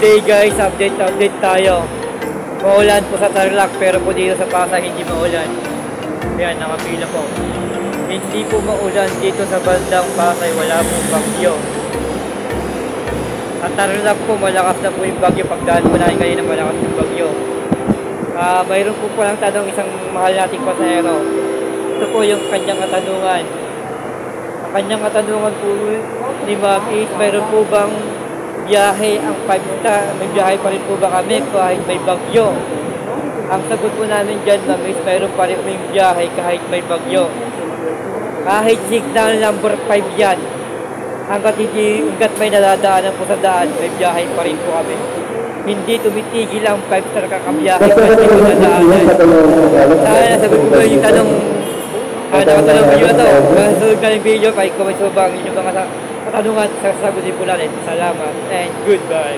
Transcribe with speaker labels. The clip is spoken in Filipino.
Speaker 1: day guys, update tayo. Maulan po sa Tarlac pero po dito sa Pasay hindi maulan. Ayan, nakapila po. Hindi po maulan dito sa bandang Pasay, wala pong bagyo. Sa Tarlac po malakas na po yung bagyo, pagdaan po natin kanina malakas yung bagyo. Mayroon po palang tanong isang mahal nating pasahero. Ito po yung kanyang katanungan. Ang kanyang katanungan po ni Ma'am is, mayroon po bang biyahe ang 5-star? May biyahe pa rin po ba kami kahit may bagyo? Ang sagot po namin dyan, Ma'am, is mayroon pa rin may biyahe kahit may bagyo. Kahit signal number 5 yan, hanggat may nadadaanan po sa daan, may biyahe pa rin po kami. Hindi tumitigil ang 5-star kakabiyahe kahit may nadadaanan. Sana nasagot po ba yung tanong nakatanong video na ito? Masunod ka ng video, kahit comment po ba ang inyong mga katanungan, sasagutin po natin. Salamat and goodbye.